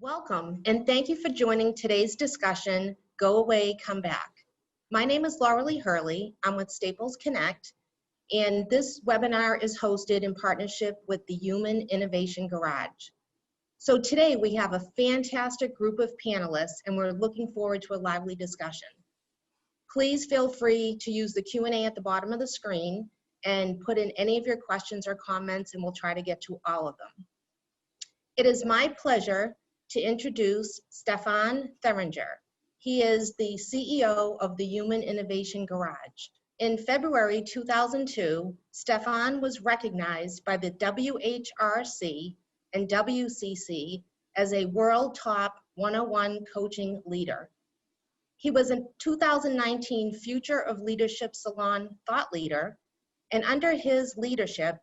Welcome, and thank you for joining today's discussion, Go Away, Come Back. My name is Loralee Hurley. I'm with Staples Connect, and this webinar is hosted in partnership with the Human Innovation Garage. So today we have a fantastic group of panelists, and we're looking forward to a lively discussion. Please feel free to use the Q&A at the bottom of the screen and put in any of your questions or comments, and we'll try to get to all of them. It is my pleasure to introduce Stephan Thieringer. He is the CEO of the Human Innovation Garage. In February 2002, Stephan was recognized by the WHRC and WCC as a World Top 101 Coaching Leader. He was a 2019 Future of Leadership Salon Thought Leader, and under his leadership,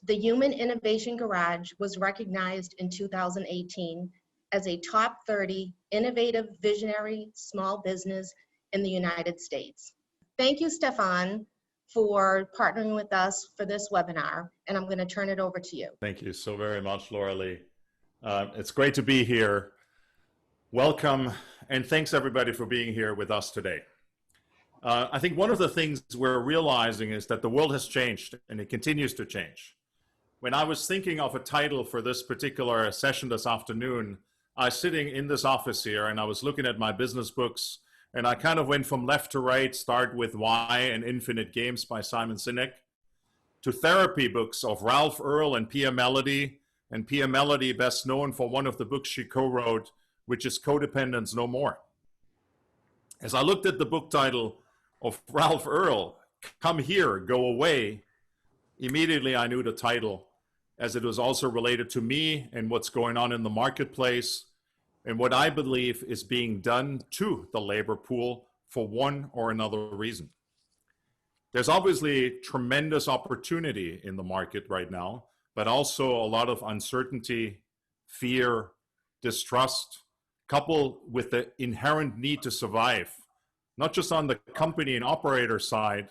the Human Innovation Garage was recognized in 2018 as a top 30 innovative visionary small business in the United States. Thank you, Stephan, for partnering with us for this webinar, and I'm going to turn it over to you. Thank you so very much, Loralee. It's great to be here. Welcome, and thanks everybody for being here with us today. I think one of the things we're realizing is that the world has changed, and it continues to change. When I was thinking of a title for this particular session this afternoon, I was sitting in this office here and I was looking at my business books, and I kind of went from left to right, start with Why and Infinite Games by Simon Sinek, to therapy books of Ralph Earl and Pia Mellody, and Pia Mellody best known for one of the books she co-wrote, which is Codependence No More. As I looked at the book title of Ralph Earl, Come Here, Go Away, immediately I knew the title, as it was also related to me and what's going on in the marketplace and what I believe is being done to the labor pool for one or another reason. There's obviously tremendous opportunity in the market right now, but also a lot of uncertainty, fear, distrust, coupled with the inherent need to survive, not just on the company and operator side,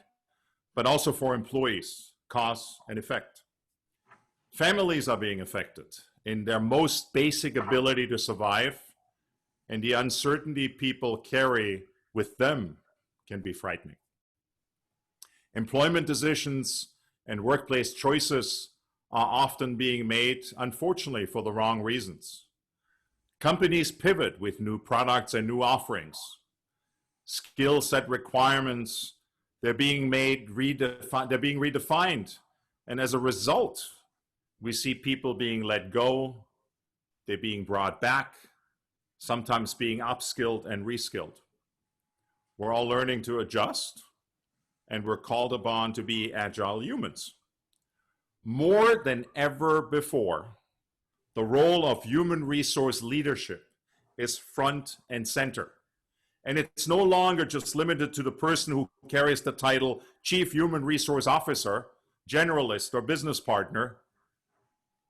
but also for employees, cause and effect. Families are being affected in their most basic ability to survive, and the uncertainty people carry with them can be frightening. Employment decisions and workplace choices are often being made, unfortunately, for the wrong reasons. Companies pivot with new products and new offerings. Skill set requirements, they're being redefined, and as a result, we see people being let go, they're being brought back, sometimes being upskilled and reskilled. We're all learning to adjust, and we're called upon to be agile humans. More than ever before, the role of human resource leadership is front and center. And it's no longer just limited to the person who carries the title Chief Human Resource Officer, Generalist, or Business Partner.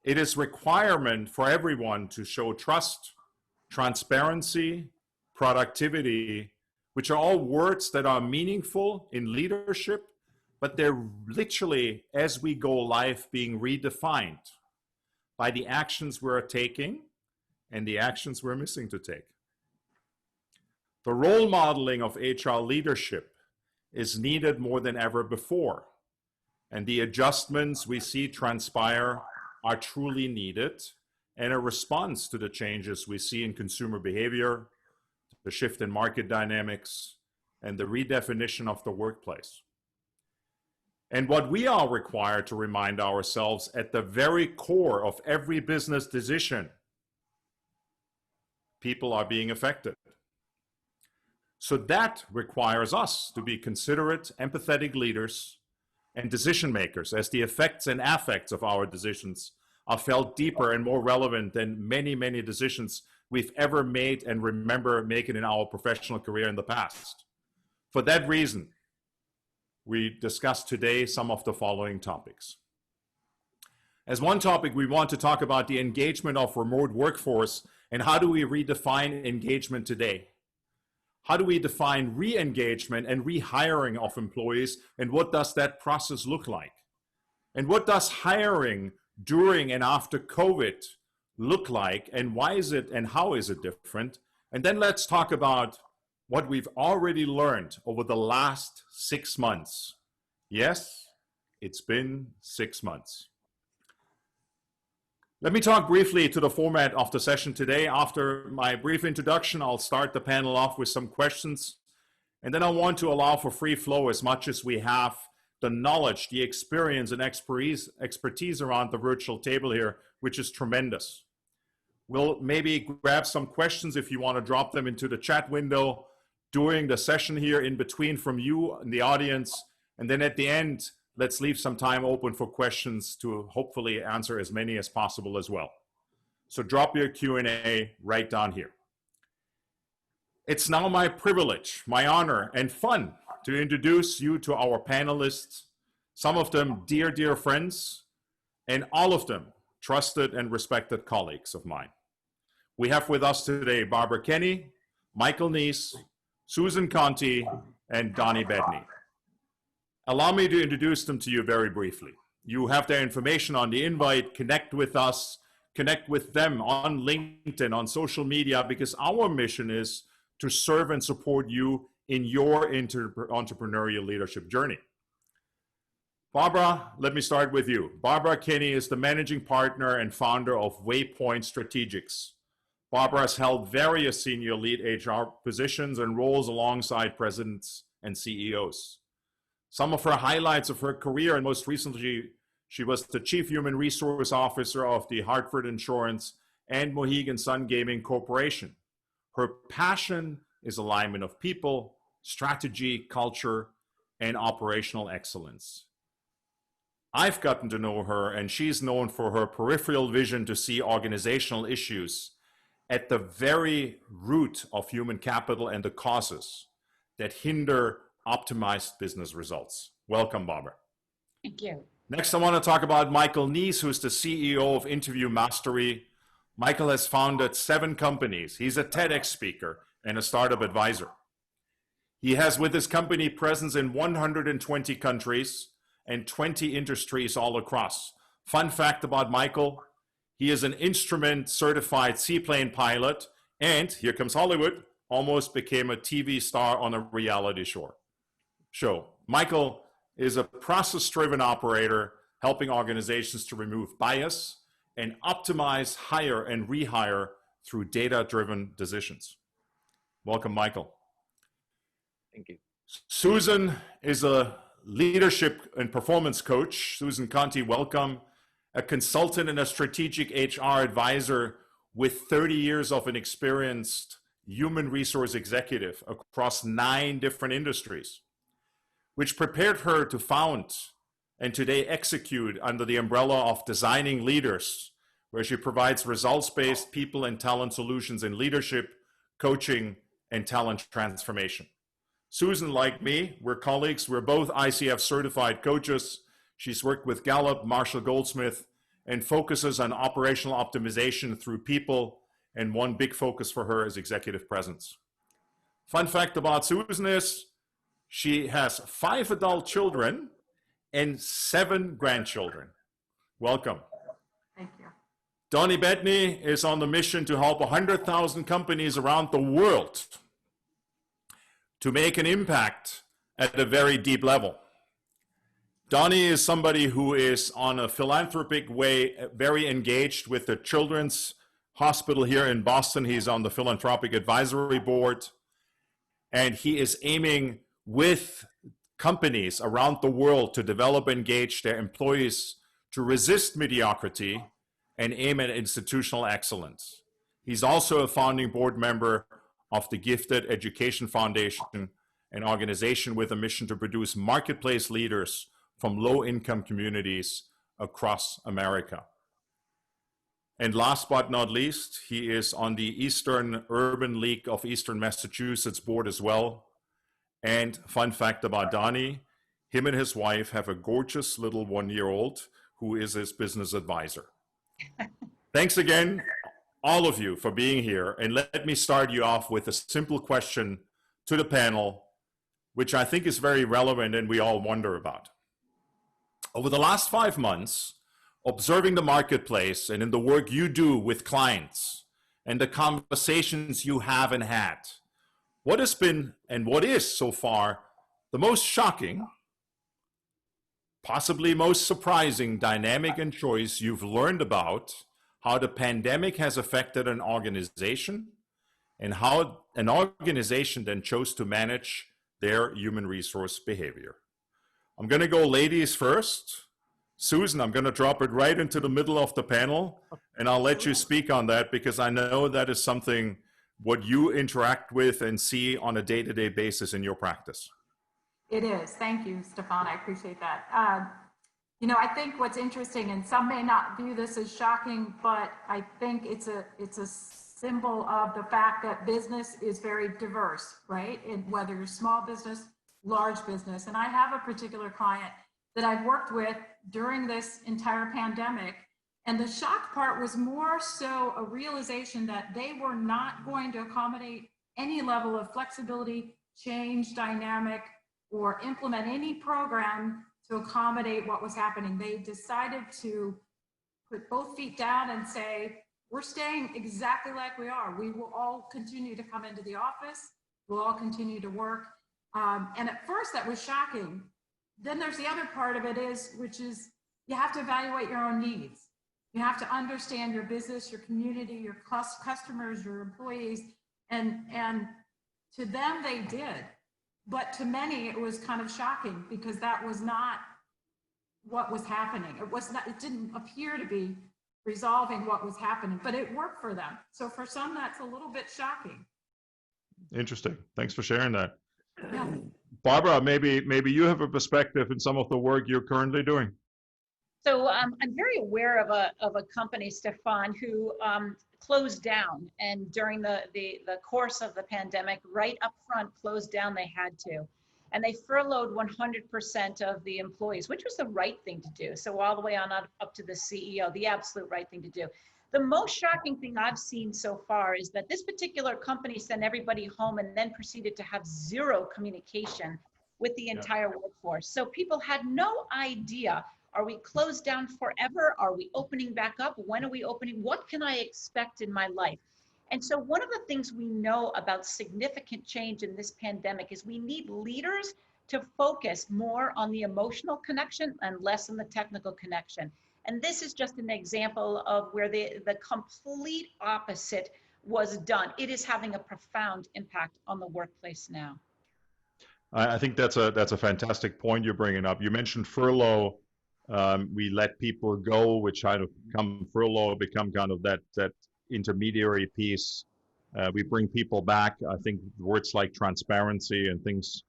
It is requirement for everyone to show trust, transparency, productivity, which are all words that are meaningful in leadership, but they're literally, as we go live, being redefined by the actions we're taking and the actions we're missing to take. The role modeling of HR leadership is needed more than ever before, and the adjustments we see transpire are truly needed and a response to the changes we see in consumer behavior, the shift in market dynamics, and the redefinition of the workplace. And what we are required to remind ourselves at the very core of every business decision, people are being affected. So that requires us to be considerate, empathetic leaders and decision makers, as the effects and affects of our decisions are felt deeper and more relevant than many, many decisions we've ever made and remember making in our professional career in the past. For that reason, we discuss today some of the following topics. As one topic, we want to talk about the engagement of remote workforce and how do we redefine engagement today? How do we define re-engagement and rehiring of employees, and what does that process look like? And what does hiring during and after COVID look like, and why is it and how is it different? And then let's talk about what we've already learned over the last 6 months. Yes, it's been 6 months. Let me talk briefly to the format of the session today. After my brief introduction, I'll start the panel off with some questions, and then I want to allow for free flow as much as we have the knowledge, the experience, and expertise around the virtual table here, which is tremendous. We'll maybe grab some questions if you want to drop them into the chat window during the session here in between from you and the audience. And then at the end, let's leave some time open for questions to hopefully answer as many as possible as well. So drop your Q&A right down here. It's now my privilege, my honor, and fun to introduce you to our panelists, some of them dear, dear friends, and all of them trusted and respected colleagues of mine. We have with us today Barbara Kenney, Michael Neece, Susan Conti, and Donnie Bedney. Allow me to introduce them to you very briefly. You have their information on the invite. Connect with us, connect with them on LinkedIn, on social media, because our mission is to serve and support you in your entrepreneurial leadership journey. Barbara, let me start with you. Barbara Kenney is the managing partner and founder of Waypoint Strategics. Barbara has held various senior lead HR positions and roles alongside presidents and CEOs. Some of her highlights of her career, and most recently, she was the Chief Human Resource Officer of the Hartford Insurance and Mohegan Sun Gaming Corporation. Her passion is alignment of people, strategy, culture, and operational excellence. I've gotten to know her, and she's known for her peripheral vision to see organizational issues at the very root of human capital and the causes that hinder optimized business results. Welcome, Barbara. Thank you. Next, I want to talk about Michael Neece, who's the CEO of Interview Mastery. Michael has founded 7 companies. He's a TEDx speaker and a startup advisor. He has, with his company, presence in 120 countries and 20 industries all across. Fun fact about Michael, he is an instrument certified seaplane pilot, and here comes Hollywood, almost became a TV star on a reality show. Michael is a process-driven operator, helping organizations to remove bias and optimize, hire, and rehire through data-driven decisions. Welcome, Michael. Thank you. Susan is a leadership and performance coach. Susan Conti, welcome. A consultant and a strategic HR advisor with 30 years of an experienced human resource executive across 9 different industries, which prepared her to found and today execute under the umbrella of Designing Leaders, where she provides results-based people and talent solutions in leadership, coaching, and talent transformation. Susan, like me, we're colleagues. We're both ICF certified coaches. She's worked with Gallup, Marshall Goldsmith, and focuses on operational optimization through people. And one big focus for her is executive presence. Fun fact about Susan is she has 5 adult children and 7 grandchildren. Welcome. Thank you. Donnie Bedney is on the mission to help 100,000 companies around the world to make an impact at a very deep level. Donnie is somebody who is on a philanthropic way, very engaged with the Children's Hospital here in Boston. He's on the Philanthropic Advisory Board, and he is aiming with companies around the world to develop and engage their employees to resist mediocrity and aim at institutional excellence. He's also a founding board member of the Gifted Education Foundation, an organization with a mission to produce marketplace leaders from low-income communities across America. And last but not least, he is on the Eastern Urban League of Eastern Massachusetts board as well. And fun fact about Donnie, him and his wife have a gorgeous little 1-year-old who is his business advisor. Thanks again, all of you, for being here. And let me start you off with a simple question to the panel, which I think is very relevant and we all wonder about. Over the last 5 months, observing the marketplace and in the work you do with clients and the conversations you have and had, what has been and what is so far the most shocking, possibly most surprising dynamic and choice you've learned about how the pandemic has affected an organization and how an organization then chose to manage their human resource behavior? I'm going to go ladies first. Susan, I'm going to drop it right into the middle of the panel, and I'll let you speak on that because I know that is something what you interact with and see on a day-to-day basis in your practice. It is. Thank you, Stephan. I appreciate that. You know, I think what's interesting, and some may not view this as shocking, but I think it's a symbol of the fact that business is very diverse, right? And whether you're small business, large business. And I have a particular client that I've worked with during this entire pandemic. And the shock part was more so a realization that they were not going to accommodate any level of flexibility, change, dynamic, or implement any program to accommodate what was happening. They decided to put both feet down and say, we're staying exactly like we are. We will all continue to come into the office. We'll all continue to work. And at first that was shocking. Then there's the other part of it which is you have to evaluate your own needs. You have to understand your business, your community, your customers, your employees, and to them they did. But to many, it was kind of shocking because that was not what was happening. It didn't appear to be resolving what was happening, but it worked for them. So for some, that's a little bit shocking. Interesting. Thanks for sharing that. Yeah. Barbara, maybe you have a perspective in some of the work you're currently doing. So I'm very aware of a company, Stephan, who closed down, and during the course of the pandemic, right up front, closed down. They had to, and they furloughed 100% of the employees, which was the right thing to do. So all the way on up to the CEO, the absolute right thing to do. The most shocking thing I've seen so far is that this particular company sent everybody home and then proceeded to have zero communication with the entire workforce. So people had no idea. Are we closed down forever? Are we opening back up? When are we opening? What can I expect in my life? And so one of the things we know about significant change in this pandemic is we need leaders to focus more on the emotional connection and less on the technical connection. And this is just an example of where the complete opposite was done. It is having a profound impact on the workplace now. I think that's a fantastic point you're bringing up. You mentioned furlough. We let people go, which kind of become kind of that intermediary piece. We bring people back. I think words like transparency and things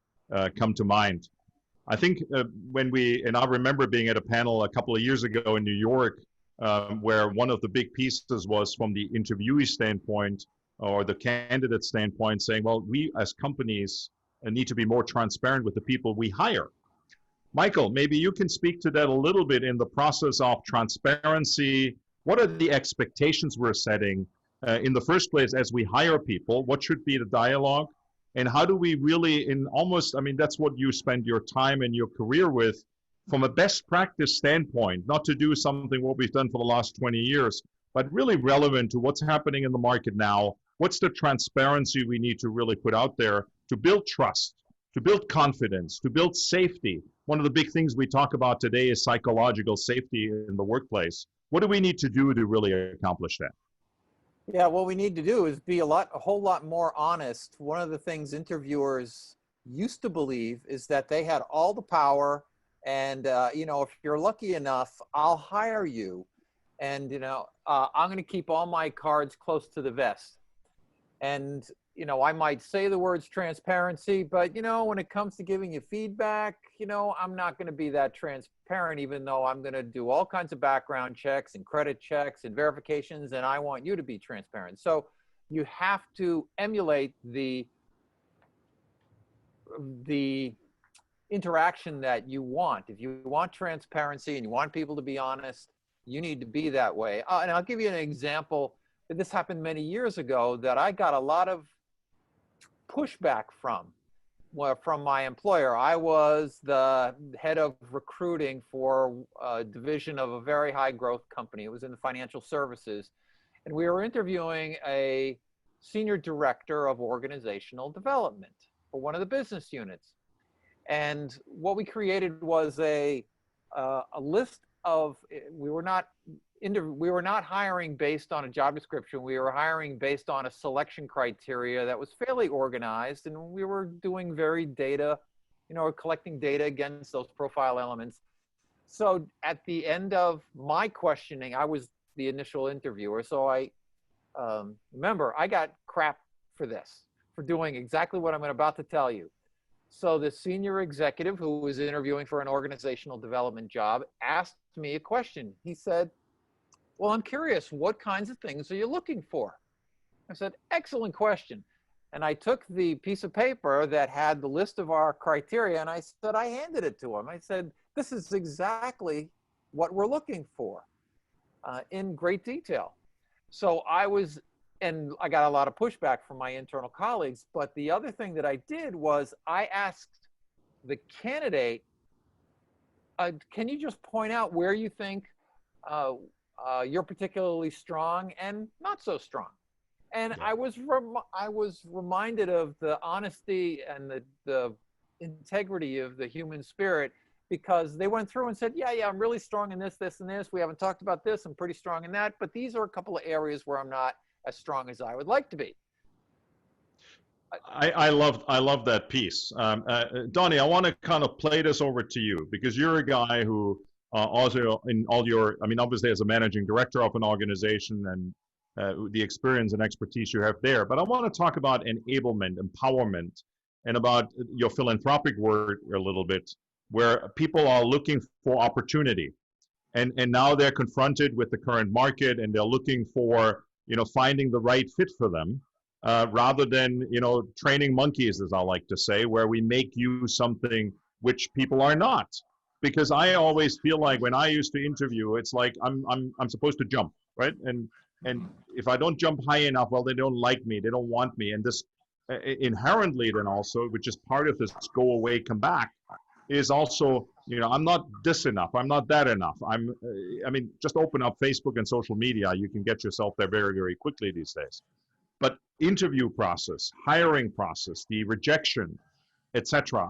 come to mind. I think and I remember being at a panel a couple of years ago in New York, where one of the big pieces was from the interviewee standpoint or the candidate standpoint saying, well, we as companies need to be more transparent with the people we hire. Michael, maybe you can speak to that a little bit in the process of transparency. What are the expectations we're setting in the first place as we hire people? What should be the dialogue? And how do we really that's what you spend your time and your career with from a best practice standpoint, not to do something what we've done for the last 20 years, but really relevant to what's happening in the market now. What's the transparency we need to really put out there to build trust, to build confidence, to build safety? One of the big things we talk about today is psychological safety in the workplace. What do we need to do to really accomplish that? Yeah, what we need to do is be a whole lot more honest. One of the things interviewers used to believe is that they had all the power and, if you're lucky enough, I'll hire you. And, I'm going to keep all my cards close to the vest. And, I might say the words transparency, but, when it comes to giving you feedback, I'm not going to be that transparent, even though I'm going to do all kinds of background checks and credit checks and verifications, and I want you to be transparent. So you have to emulate the interaction that you want. If you want transparency and you want people to be honest, you need to be that way. And I'll give you an example. This happened many years ago that I got a lot of pushback from. from my employer. I was the head of recruiting for a division of a very high growth company. It was in the financial services. And we were interviewing a senior director of organizational development for one of the business units. And what we created was a list of, we were not hiring based on a job description. We were hiring based on a selection criteria that was fairly organized, and we were doing very data, collecting data against those profile elements. So at the end of my questioning, I was the initial interviewer. So I remember I got crap for this, for doing exactly what I'm about to tell you. So the senior executive who was interviewing for an organizational development job asked me a question. He said, well, I'm curious, what kinds of things are you looking for? I said, excellent question. And I took the piece of paper that had the list of our criteria, and I handed it to him. I said, this is exactly what we're looking for, in great detail. So and I got a lot of pushback from my internal colleagues, but the other thing that I did was I asked the candidate, can you just point out where you think you're particularly strong and not so strong? And yeah. I was reminded of the honesty and the integrity of the human spirit, because they went through and said, yeah, I'm really strong in this, this, and this. We haven't talked about this. I'm pretty strong in that, but these are a couple of areas where I'm not as strong as I would like to be. I love that piece. Donnie, I want to kind of play this over to you, because you're a guy who also in all your, obviously as a managing director of an organization and the experience and expertise you have there, but I want to talk about enablement, empowerment, and about your philanthropic work a little bit, where people are looking for opportunity. And now they're confronted with the current market, and they're looking for, finding the right fit for them, rather than, training monkeys, as I like to say, where we make you something which people are not. Because I always feel like when I used to interview, it's like I'm supposed to jump, right? And if I don't jump high enough, well, they don't like me, they don't want me. And this inherently then also, which is part of this go away, come back, is also, I'm not this enough, I'm not that enough. Just open up Facebook and social media, you can get yourself there very, very quickly these days. But interview process, hiring process, the rejection, etc.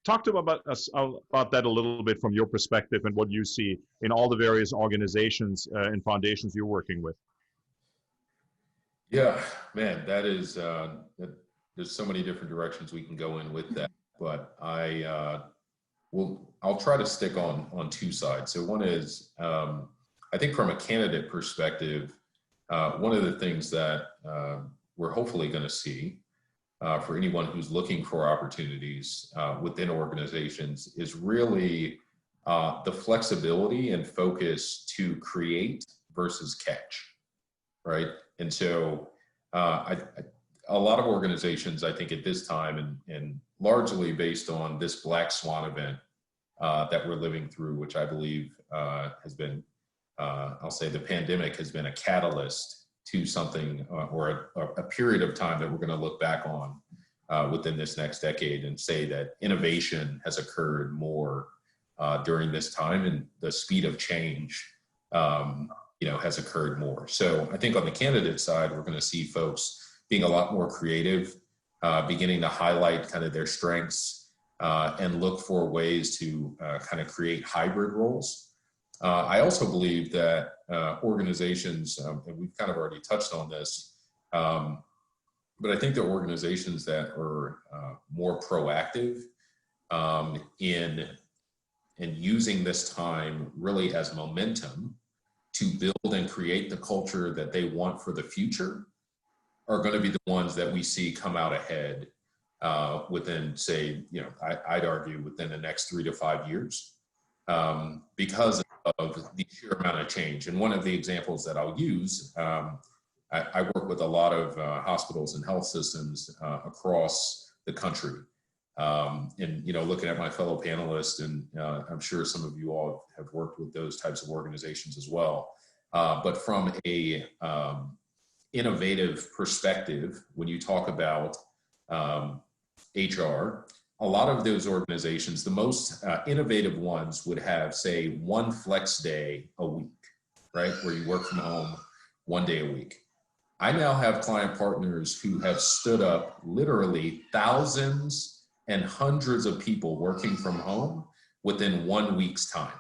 Talk to us about that a little bit from your perspective and what you see in all the various organizations and foundations you're working with. Yeah, man, that is, there's so many different directions we can go in with that, but I'll try to stick on two sides. So one is, I think from a candidate perspective, one of the things that we're hopefully going to see for anyone who's looking for opportunities within organizations is really the flexibility and focus to create versus catch, right? And so a lot of organizations, I think at this time, and largely based on this black swan event that we're living through, which I believe has been, I'll say the pandemic has been a catalyst to something or a period of time that we're going to look back on within this next decade and say that innovation has occurred more during this time, and the speed of change has occurred more. So I think on the candidate side, we're going to see folks being a lot more creative, beginning to highlight kind of their strengths and look for ways to kind of create hybrid roles. I also believe that organizations, and we've kind of already touched on this, but I think that organizations that are more proactive in using this time really as momentum to build and create the culture that they want for the future are going to be the ones that we see come out ahead within, say, I'd argue within the next 3 to 5 years because of the sheer amount of change. And one of the examples that I'll use, I work with a lot of hospitals and health systems across the country. And, looking at my fellow panelists, and I'm sure some of you all have worked with those types of organizations as well. But from a innovative perspective, when you talk about HR, a lot of those organizations, the most innovative ones would have, say, one flex day a week, right? Where you work from home 1 day a week. I now have client partners who have stood up literally thousands and hundreds of people working from home within 1 week's time.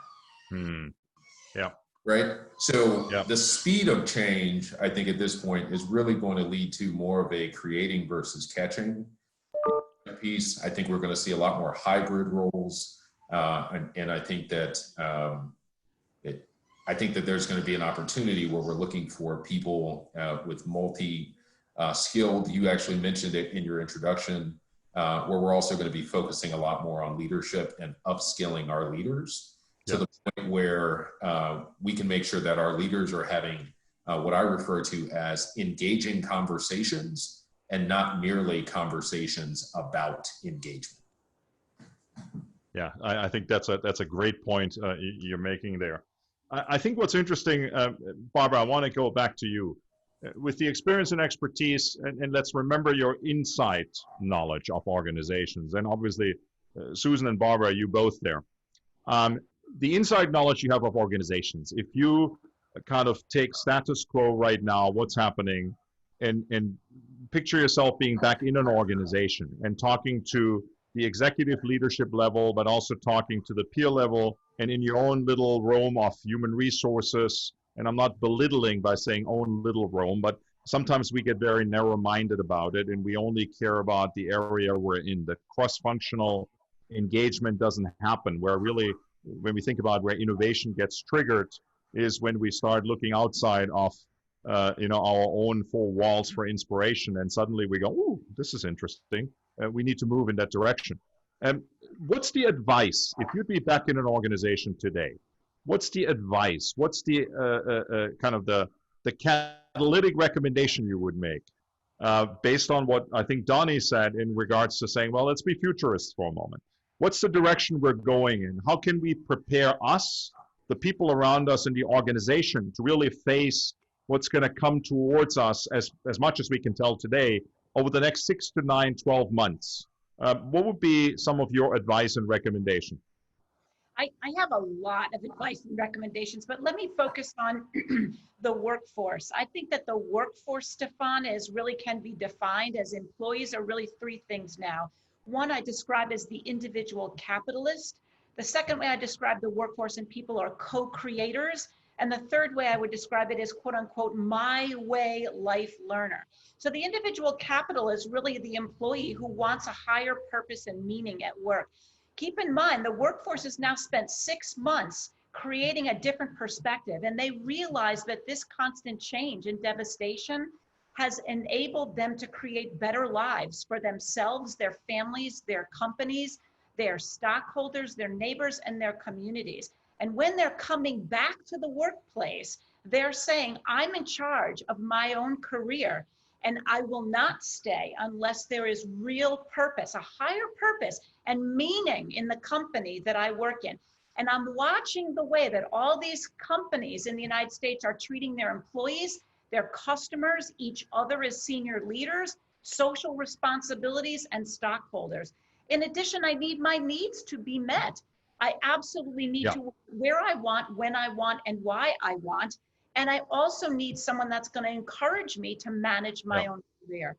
Yeah. Right. So the speed of change, I think at this point is really going to lead to more of a creating versus catching piece. I think we're going to see a lot more hybrid roles. And I think that, there's going to be an opportunity where we're looking for people with multi-skilled. You actually mentioned it in your introduction, where we're also going to be focusing a lot more on leadership and upskilling our leaders to the point where we can make sure that our leaders are having what I refer to as engaging conversations and not merely conversations about engagement. Yeah, I think that's a great point you're making there. I think what's interesting, Barbara, I want to go back to you. With the experience and expertise, and let's remember your insight knowledge of organizations, and obviously, Susan and Barbara, you both there. The inside knowledge you have of organizations, if you kind of take status quo right now, what's happening, and picture yourself being back in an organization and talking to the executive leadership level, but also talking to the peer level and in your own little realm of human resources. And I'm not belittling by saying own little realm, but sometimes we get very narrow-minded about it and we only care about the area we're in. The cross-functional engagement doesn't happen, where really, when we think about where innovation gets triggered, is when we start looking outside of our own four walls for inspiration, and suddenly we go, "Ooh, this is interesting. We need to move in that direction." What's the advice if you'd be back in an organization today? What's the advice? What's the kind of the catalytic recommendation you would make based on what I think Donnie said in regards to saying, well, let's be futurists for a moment. What's the direction we're going in? How can we prepare us, the people around us in the organization, to really face what's going to come towards us as much as we can tell today over the next 6 to 9, 12 months? What would be some of your advice and recommendation? I have a lot of advice and recommendations, but let me focus on the workforce. I think that the workforce, Stephan, can be defined as employees are really three things now. One I describe as the individual capitalist. The second way I describe the workforce and people are co-creators. And the third way I would describe it is quote unquote, my way life learner. So the individual capital is really the employee who wants a higher purpose and meaning at work. Keep in mind, the workforce has now spent 6 months creating a different perspective, and they realize that this constant change and devastation has enabled them to create better lives for themselves, their families, their companies, their stockholders, their neighbors, and their communities. And when they're coming back to the workplace, they're saying, I'm in charge of my own career, and I will not stay unless there is real purpose, a higher purpose and meaning in the company that I work in. And I'm watching the way that all these companies in the United States are treating their employees, their customers, each other as senior leaders, social responsibilities, and stockholders. In addition, I need my needs to be met. I absolutely need to work where I want, when I want, and why I want. And I also need someone that's going to encourage me to manage my own career.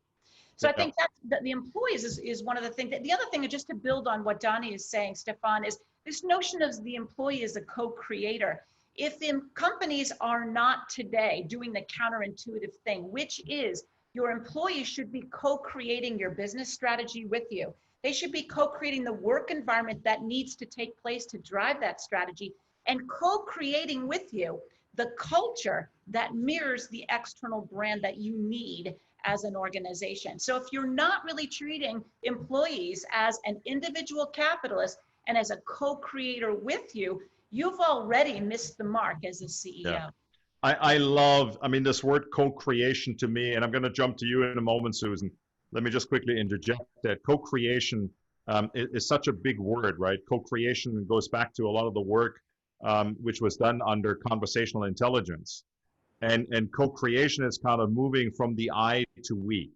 So I think that the employees is one of the things. The other thing, just to build on what Donnie is saying, Stephan, is this notion of the employee as a co-creator. If the companies are not today doing the counterintuitive thing, which is your employees should be co-creating your business strategy with you. They should be co-creating the work environment that needs to take place to drive that strategy, and co-creating with you the culture that mirrors the external brand that you need as an organization. So if you're not really treating employees as an individual capitalist and as a co-creator with you, you've already missed the mark as a CEO. Yeah. I love this word co-creation to me, and I'm going to jump to you in a moment, Susan. Let me just quickly interject that co-creation is such a big word, right? Co-creation goes back to a lot of the work which was done under conversational intelligence. And co-creation is kind of moving from the I to we.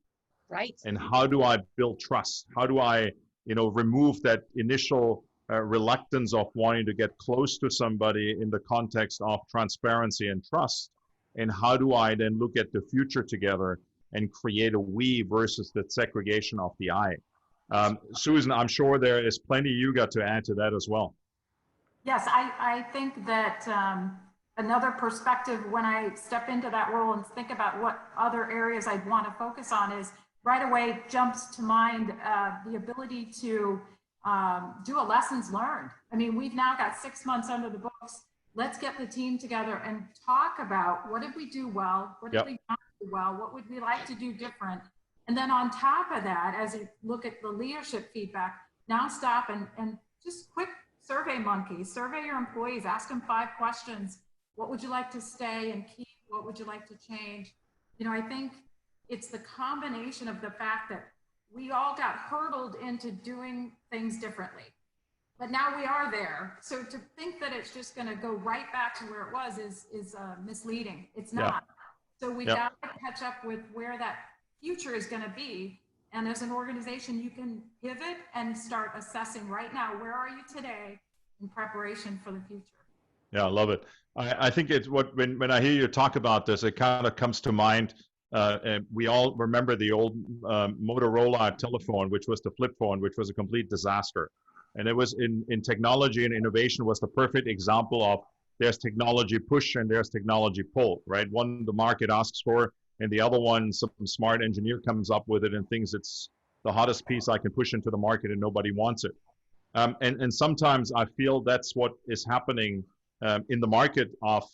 Right. And how do I build trust? How do I, remove that initial reluctance of wanting to get close to somebody in the context of transparency and trust? And how do I then look at the future together and create a we versus the segregation of the I? Susan, I'm sure there is plenty you got to add to that as well. Yes, I think that another perspective when I step into that role and think about what other areas I'd want to focus on is right away jumps to mind the ability to do a lessons learned. I mean, we've now got 6 months under the books. Let's get the team together and talk about what did we do well, what did we not do well, what would we like to do different. And then on top of that, as you look at the leadership feedback, now stop and just quick survey monkey, survey your employees, ask them 5 questions. What would you like to stay and keep? What would you like to change? I think it's the combination of the fact that we all got hurdled into doing things differently, but now we are there. So to think that it's just going to go right back to where it was is misleading. It's not. So we got to catch up with where that future is going to be. And as an organization, you can pivot and start assessing right now, where are you today in preparation for the future? Yeah, I love it. I think it's when I hear you talk about this, it kind of comes to mind. And we all remember the old Motorola telephone, which was the flip phone, which was a complete disaster. And it was in technology and innovation was the perfect example of there's technology push and there's technology pull, right? One the market asks for, and the other one, some smart engineer comes up with it and thinks it's the hottest piece I can push into the market and nobody wants it. And sometimes I feel that's what is happening in the market of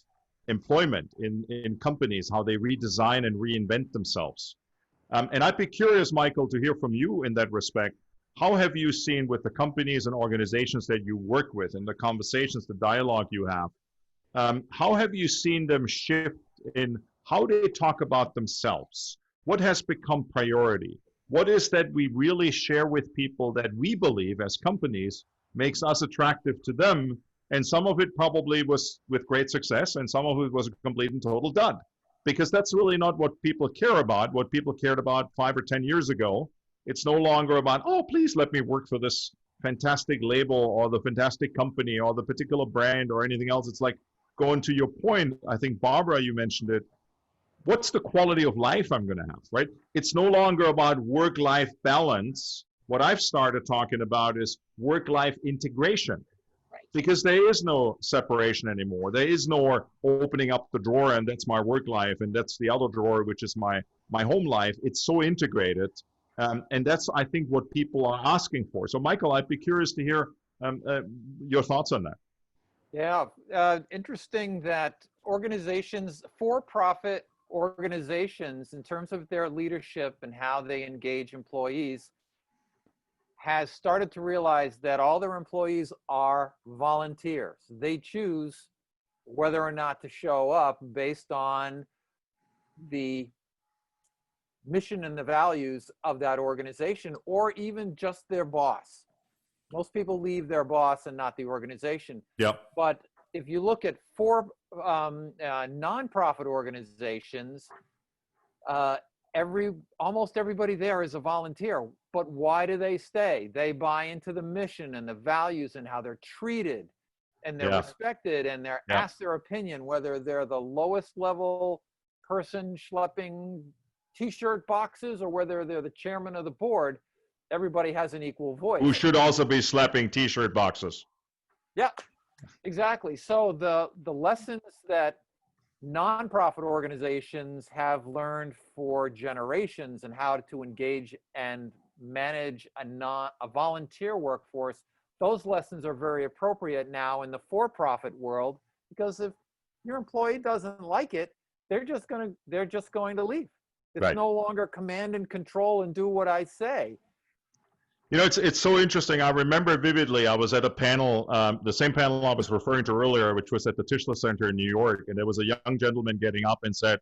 employment in companies, how they redesign and reinvent themselves. And I'd be curious, Michael, to hear from you in that respect. How have you seen with the companies and organizations that you work with and the conversations, the dialogue you have, how have you seen them shift in how they talk about themselves? What has become priority? What is that we really share with people that we believe as companies makes us attractive to them? And some of it probably was with great success, and some of it was a complete and total dud. Because that's really not what people care about, what people cared about 5 or 10 years ago. It's no longer about, oh, please let me work for this fantastic label or the fantastic company or the particular brand or anything else. It's like, going to your point, I think, Barbara, you mentioned it, what's the quality of life I'm going to have, right? It's no longer about work-life balance. What I've started talking about is work-life integration. Because there is no separation anymore. There is no opening up the drawer and that's my work life and that's the other drawer, which is my home life. It's so integrated. And that's, I think, what people are asking for. So, Michael, I'd be curious to hear your thoughts on that. Yeah, interesting that organizations, for-profit organizations, in terms of their leadership and how they engage employees, has started to realize that all their employees are volunteers. They choose whether or not to show up based on the mission and the values of that organization, or even just their boss. Most people leave their boss and not the organization. Yep. But if you look at nonprofit organizations, almost everybody there is a volunteer. But why do they stay? They buy into the mission and the values and how they're treated, and they're respected, and they're asked their opinion, whether they're the lowest level person schlepping t-shirt boxes or whether they're the chairman of the board. Everybody has an equal voice. Who should also be slapping t-shirt boxes. Yeah, exactly. So the lessons that nonprofit organizations have learned for generations and how to engage and manage a volunteer workforce, those lessons are very appropriate now in the for-profit world, because if your employee doesn't like it, they're just going to leave. It's no longer command and control and do what I say. You know, it's so interesting. I remember vividly, I was at a panel, the same panel I was referring to earlier, which was at the Tischler Center in New York, and there was a young gentleman getting up and said,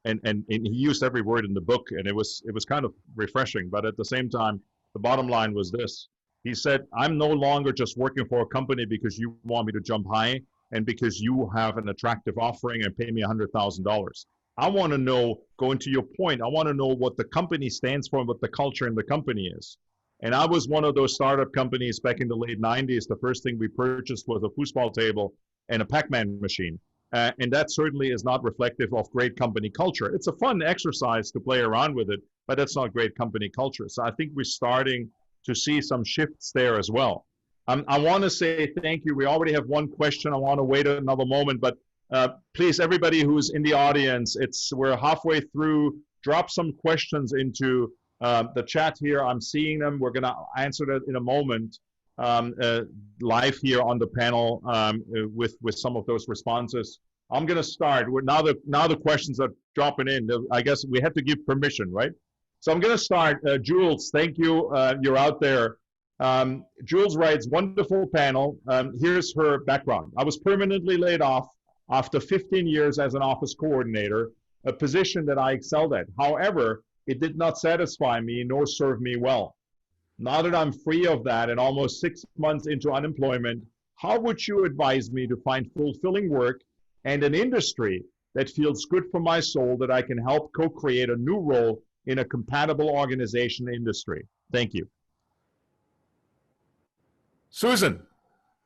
and he used every word in the book, and it was kind of refreshing, but at the same time, the bottom line was this. He said, I'm no longer just working for a company because you want me to jump high and because you have an attractive offering and pay me $100,000. I want to know, going to your point, I want to know what the company stands for and what the culture in the company is. And I was one of those startup companies back in the late 90s. The first thing we purchased was a foosball table and a Pac-Man machine. And that certainly is not reflective of great company culture. It's a fun exercise to play around with it, but that's not great company culture. So I think we're starting to see some shifts there as well. I want to say thank you. We already have one question. I want to wait another moment, but please, everybody who's in the audience, we're halfway through. Drop some questions into the chat here. I'm seeing them. We're going to answer that in a moment live here on the panel with some of those responses. I'm going to start. Now the questions are dropping in. I guess we have to give permission, right? So I'm going to start. Jules, thank you. You're out there. Jules writes, wonderful panel. Here's her background. I was permanently laid off after 15 years as an office coordinator, a position that I excelled at. However, it did not satisfy me nor serve me well. Now that I'm free of that and almost 6 months into unemployment, how would you advise me to find fulfilling work and an industry that feels good for my soul, that I can help co-create a new role in a compatible organization industry? Thank you. Susan,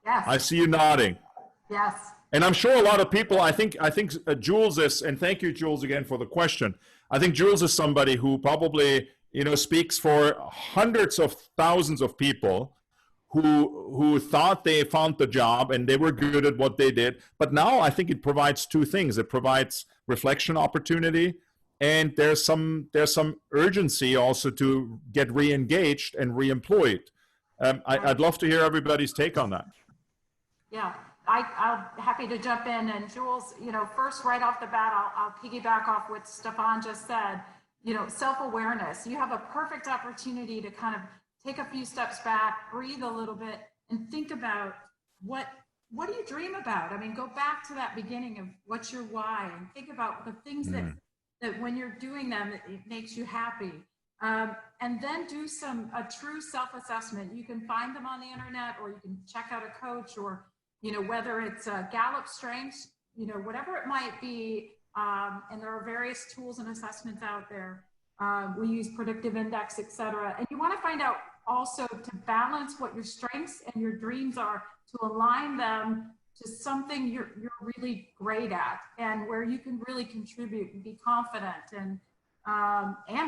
Yes. I see you nodding. Yes. And I'm sure a lot of people, I think Jules is, and thank you, Jules, again for the question. I think Jules is somebody who probably, speaks for hundreds of thousands of people who thought they found the job and they were good at what they did. But now I think it provides two things. It provides reflection opportunity, and there's some urgency also to get re-engaged and re-employed. I'd love to hear everybody's take on that. Yeah, I'm happy to jump in. And Jules, first right off the bat, I'll piggyback off what Stephan just said. Self-awareness. You have a perfect opportunity to kind of take a few steps back, breathe a little bit, and think about what do you dream about? I mean, go back to that beginning of what's your why, and think about the things that when you're doing them, it makes you happy. And then do a true self-assessment. You can find them on the internet, or you can check out a coach, or, whether it's Gallup Strengths, whatever it might be. And there are various tools and assessments out there. We use predictive index, et cetera. And you want to find out also to balance what your strengths and your dreams are, to align them to something you're really great at, and where you can really contribute and be confident and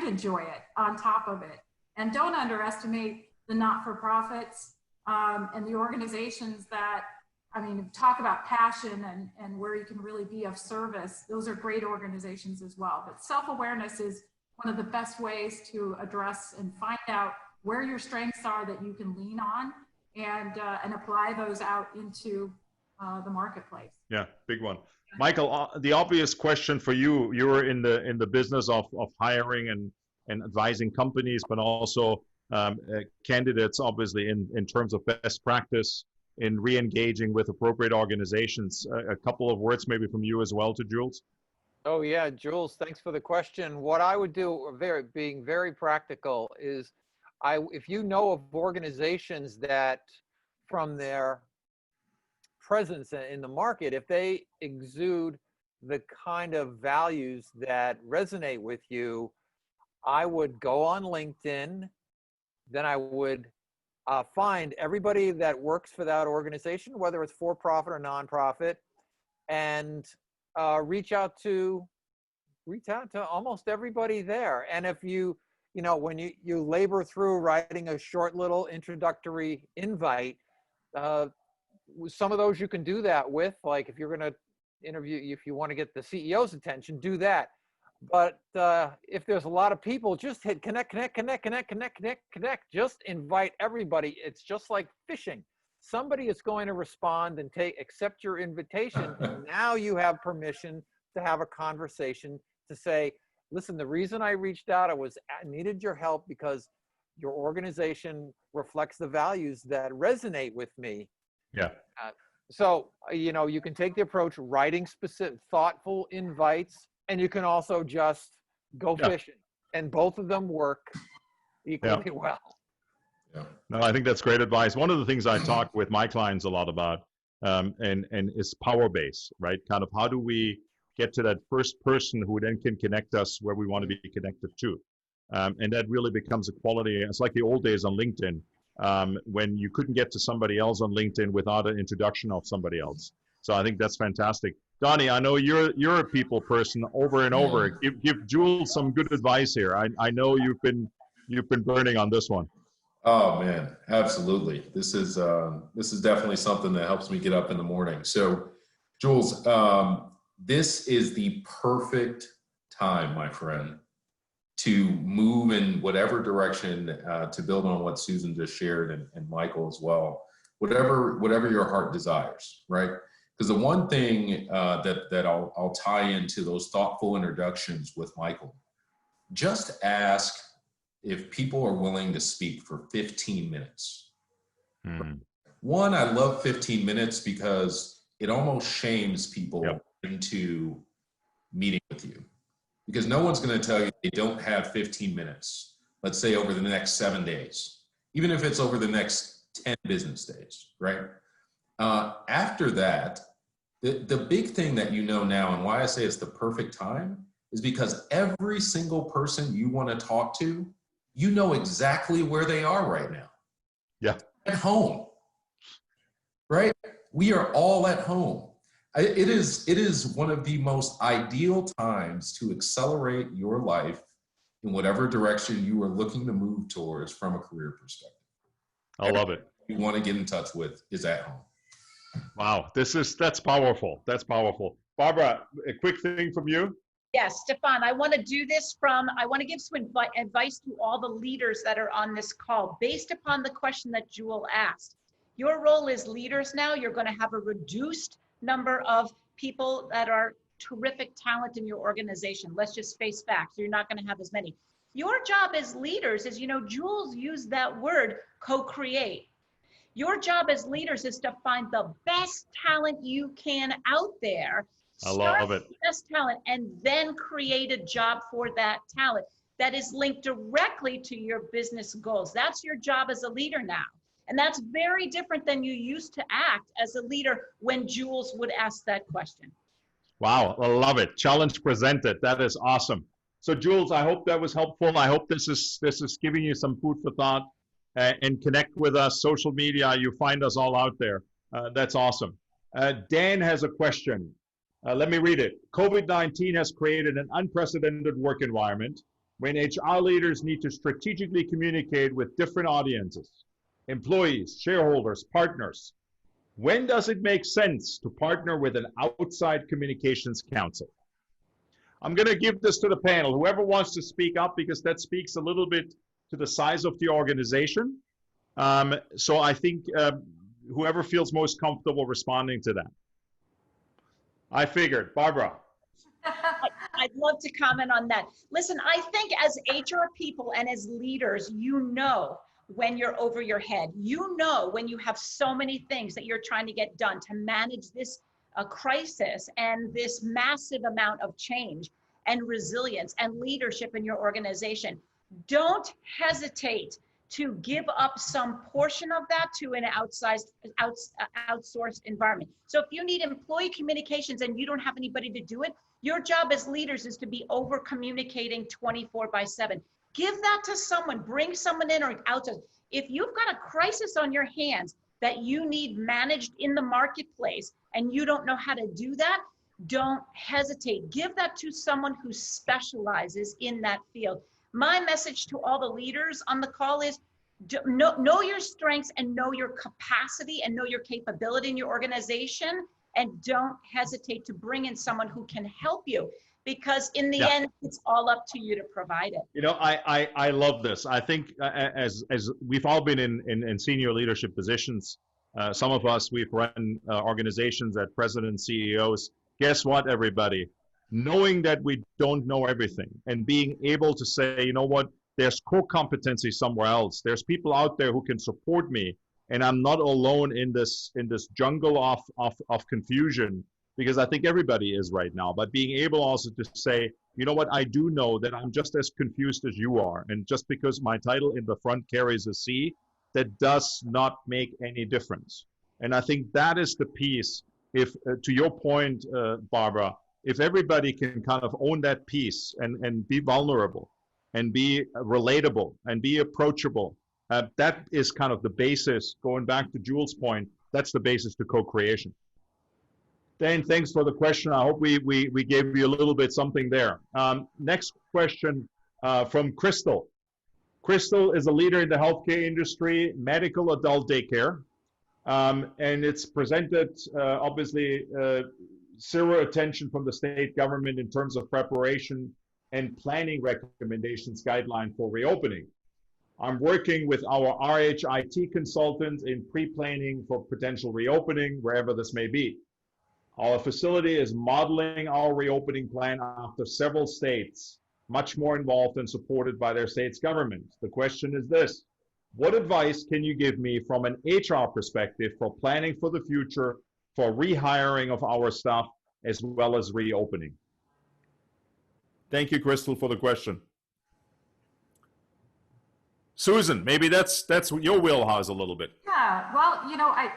enjoy it on top of it. And don't underestimate the not-for-profits and the organizations that, talk about passion and where you can really be of service. Those are great organizations as well. But self-awareness is one of the best ways to address and find out where your strengths are that you can lean on, and apply those out into the marketplace. Yeah, big one. Michael, the obvious question for you, you're in the business of hiring and advising companies, but also candidates, obviously, in terms of best practice in re-engaging with appropriate organizations. A couple of words maybe from you as well to Jules. Oh yeah, Jules, thanks for the question. What I would do, being very practical, is if you know of organizations that, from their presence in the market, if they exude the kind of values that resonate with you, I would go on LinkedIn, then I would find everybody that works for that organization, whether it's for-profit or nonprofit, and reach out to almost everybody there. And if when you labor through writing a short little introductory invite, some of those you can do that with, like if you're going to interview, if you want to get the CEO's attention, do that. But if there's a lot of people, just hit connect. Just invite everybody. It's just like fishing. Somebody is going to respond and accept your invitation. And now you have permission to have a conversation, to say, listen, the reason I reached out, I needed your help because your organization reflects the values that resonate with me. Yeah. So, you can take the approach writing specific, thoughtful invites, and you can also just go fishing, and both of them work equally well. Yeah. No, I think that's great advice. One of the things I talk with my clients a lot about, and is power base, right? Kind of how do we get to that first person who then can connect us where we want to be connected to. And that really becomes a quality. It's like the old days on LinkedIn, when you couldn't get to somebody else on LinkedIn without an introduction of somebody else. So I think that's fantastic. Donnie, I know you're a people person over and over. Give Jules some good advice here. I know you've been burning on this one. Oh man, absolutely. This is definitely something that helps me get up in the morning. So, Jules, this is the perfect time, my friend, to move in whatever direction, to build on what Susan just shared and Michael as well. Whatever your heart desires, right? Because the one thing that I'll tie into those thoughtful introductions with Michael, just ask if people are willing to speak for 15 minutes. One, I love 15 minutes because it almost shames people into meeting with you. Because no one's going to tell you they don't have 15 minutes, let's say over the next 7 days, even if it's over the next 10 business days, right? After that, the big thing that you know now, and why I say it's the perfect time, is because every single person you want to talk to, you know exactly where they are right now. Yeah. At home, right? We are all at home. It is one of the most ideal times to accelerate your life in whatever direction you are looking to move towards from a career perspective. I love it. You want to get in touch with is at home. Wow, that's powerful. That's powerful. Barbara, a quick thing from you. Yes, Stephan, I want to do this I want to give some advice to all the leaders that are on this call based upon the question that Jewel asked. Your role as leaders now, you're going to have a reduced number of people that are terrific talent in your organization. Let's just face facts. You're not going to have as many. Your job as leaders is, Jules used that word, co-create. Your job as leaders is to find the best talent you can out there. I love it. Best talent, and then create a job for that talent that is linked directly to your business goals. That's your job as a leader now. And that's very different than you used to act as a leader when Jules would ask that question. Wow, I love it. Challenge presented. That is awesome. So Jules, I hope that was helpful. I hope this is giving you some food for thought, and connect with us. Social media, you find us all out there. That's awesome. Dan has a question. Let me read it. COVID-19 has created an unprecedented work environment when HR leaders need to strategically communicate with different audiences, employees, shareholders, partners. When does it make sense to partner with an outside communications counsel? I'm going to give this to the panel. Whoever wants to speak up, because that speaks a little bit to the size of the organization. So I think whoever feels most comfortable responding to that. I figured. Barbara. I'd love to comment on that. Listen, I think as HR people and as leaders, when you're over your head, when you have so many things that you're trying to get done to manage this crisis and this massive amount of change and resilience and leadership in your organization. Don't hesitate to give up some portion of that to an outsourced environment. So if you need employee communications and you don't have anybody to do it, your job as leaders is to be over communicating 24/7. Give that to someone, bring someone in or outsource. If you've got a crisis on your hands that you need managed in the marketplace and you don't know how to do that, don't hesitate. Give that to someone who specializes in that field. My message to all the leaders on the call is know your strengths and know your capacity and know your capability in your organization, and don't hesitate to bring in someone who can help you, because in the end, it's all up to you to provide it. I love this. I think as we've all been in senior leadership positions, some of us, we've run organizations at presidents, CEOs. Guess what, everybody? Knowing that we don't know everything and being able to say, you know what, there's core competency somewhere else. There's people out there who can support me, and I'm not alone in this jungle of confusion, because I think everybody is right now. But being able also to say, you know what, I do know that I'm just as confused as you are, and just because my title in the front carries a C, that does not make any difference. And I think that is the piece. If to your point, Barbara, if everybody can kind of own that piece and be vulnerable and be relatable and be approachable, that is kind of the basis, going back to Jules' point, that's the basis to co-creation. Dan, thanks for the question. I hope we gave you a little bit something there. Next question from Crystal. Crystal is a leader in the healthcare industry, medical adult daycare. And it's presented, obviously, zero attention from the state government in terms of preparation and planning recommendations guideline for reopening. I'm working with our RHIT consultant in pre-planning for potential reopening, wherever this may be. Our facility is modeling our reopening plan after several states, much more involved and supported by their state's government. The question is this: what advice can you give me from an HR perspective for planning for the future, for rehiring of our staff, as well as reopening? Thank you, Crystal, for the question. Susan, maybe that's your wheelhouse a little bit. Yeah, well,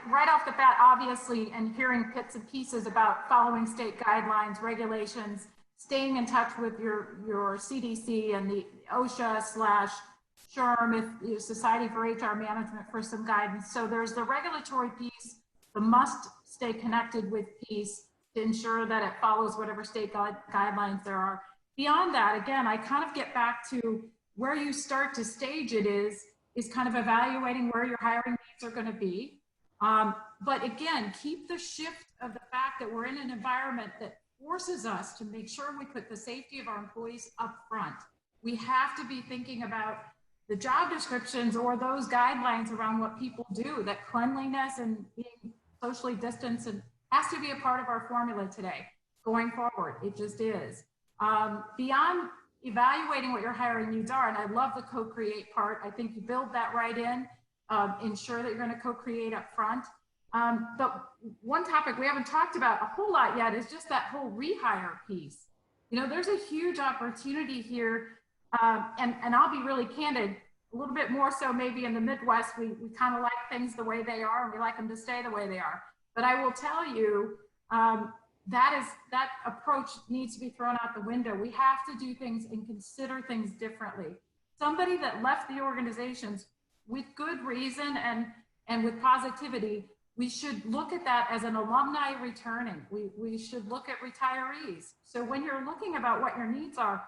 right off the bat, obviously, and hearing bits and pieces about following state guidelines, regulations, staying in touch with your CDC and the OSHA/SHRM, if your Society for HR Management, for some guidance. So there's the regulatory piece, the must stay connected with piece to ensure that it follows whatever state guidelines there are. Beyond that, again, I kind of get back to where you start to stage it is kind of evaluating where your hiring needs are going to be. But again, keep the shift of the fact that we're in an environment that forces us to make sure we put the safety of our employees up front. We have to be thinking about the job descriptions or those guidelines around what people do, that cleanliness and being socially distanced and has to be a part of our formula today going forward. It just is. Beyond evaluating what your hiring needs are, and I love the co-create part. I think you build that right in, ensure that you're going to co-create up front. But one topic we haven't talked about a whole lot yet is just that whole rehire piece. There's a huge opportunity here, and I'll be really candid, a little bit more so maybe in the Midwest, we kind of like things the way they are, and we like them to stay the way they are. But I will tell you, that approach needs to be thrown out the window. We have to do things and consider things differently. Somebody that left the organizations with good reason and with positivity, we should look at that as an alumni returning. We should look at retirees. So when you're looking about what your needs are,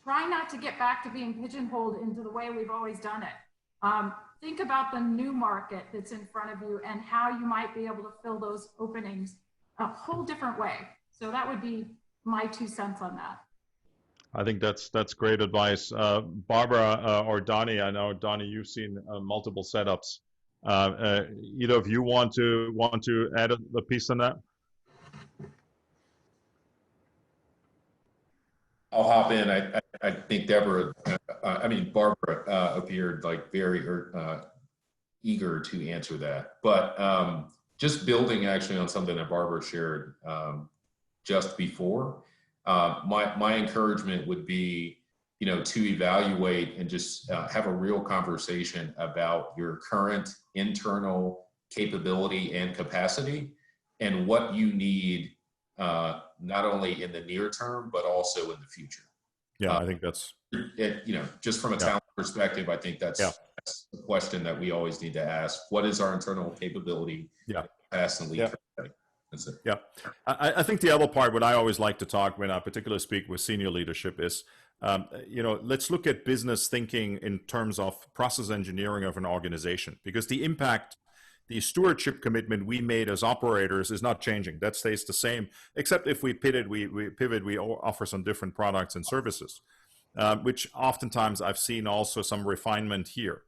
try not to get back to being pigeonholed into the way we've always done it. Think about the new market that's in front of you and how you might be able to fill those openings a whole different way. So that would be my 2 cents on that. I think that's great advice. Barbara or Donnie, I know, Donnie, you've seen multiple setups. Either of you want to add a piece on that? I'll hop in. I think Barbara appeared like very eager to answer that. But just building actually on something that Barbara shared just before, my encouragement would be, to evaluate and just have a real conversation about your current internal capability and capacity and what you need, not only in the near term, but also in the future. Yeah, I think that's just from a talent perspective, I think that's the question that we always need to ask. What is our internal capability? Capacity. That's it. Yeah, I think the other part, what I always like to talk when I particularly speak with senior leadership is, let's look at business thinking in terms of process engineering of an organization, because the impact, the stewardship commitment we made as operators is not changing. That stays the same, except if we pivot, we offer some different products and services, which oftentimes I've seen also some refinement here.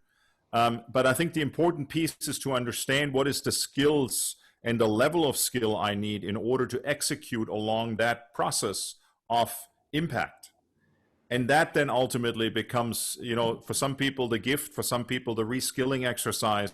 But I think the important piece is to understand what is the skills and the level of skill I need in order to execute along that process of impact. And that then ultimately becomes, for some people the gift, for some people the reskilling exercise,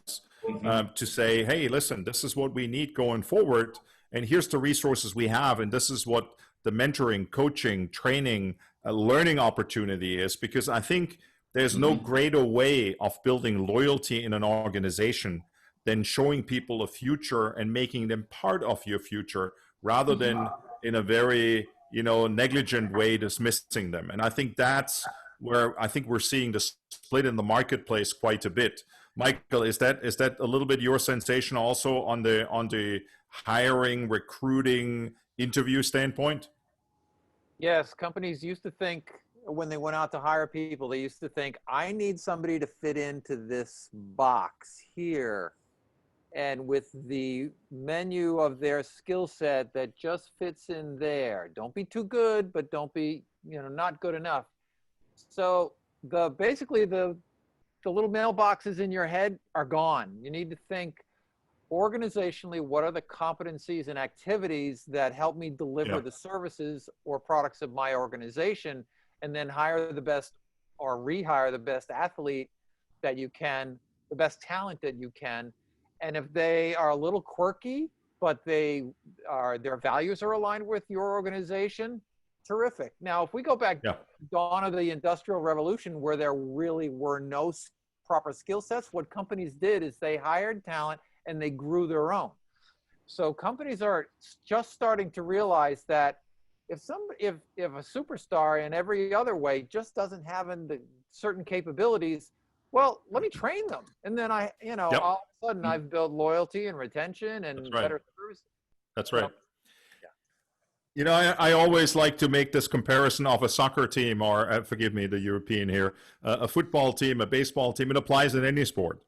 to say, hey, listen, this is what we need going forward, and here's the resources we have, and this is what the mentoring, coaching, training, learning opportunity is. Because I think there's no greater way of building loyalty in an organization than showing people a future and making them part of your future, rather than in a very, negligent way, dismissing them. And I think that's where I think we're seeing the split in the marketplace quite a bit. Michael, is that a little bit your sensation also on the hiring, recruiting, interview standpoint? Yes, companies used to think when they went out to hire people, they used to think, I need somebody to fit into this box here. And with the menu of their skill set that just fits in there. Don't be too good, but don't be, not good enough. So basically the little mailboxes in your head are gone. You need to think organizationally, what are the competencies and activities that help me deliver the services or products of my organization, and then hire the best or rehire the best athlete that you can, the best talent that you can. And if they are a little quirky, but their values are aligned with your organization, terrific. Now, if we go back to the dawn of the Industrial Revolution, where there really were no proper skill sets, what companies did is they hired talent and they grew their own. So companies are just starting to realize that if a superstar in every other way just doesn't have the certain capabilities, well, let me train them. And then all of a sudden I've built loyalty and retention and better service. That's right. I always like to make this comparison of a soccer team, or forgive me, the European here, a football team, a baseball team. It applies in any sport.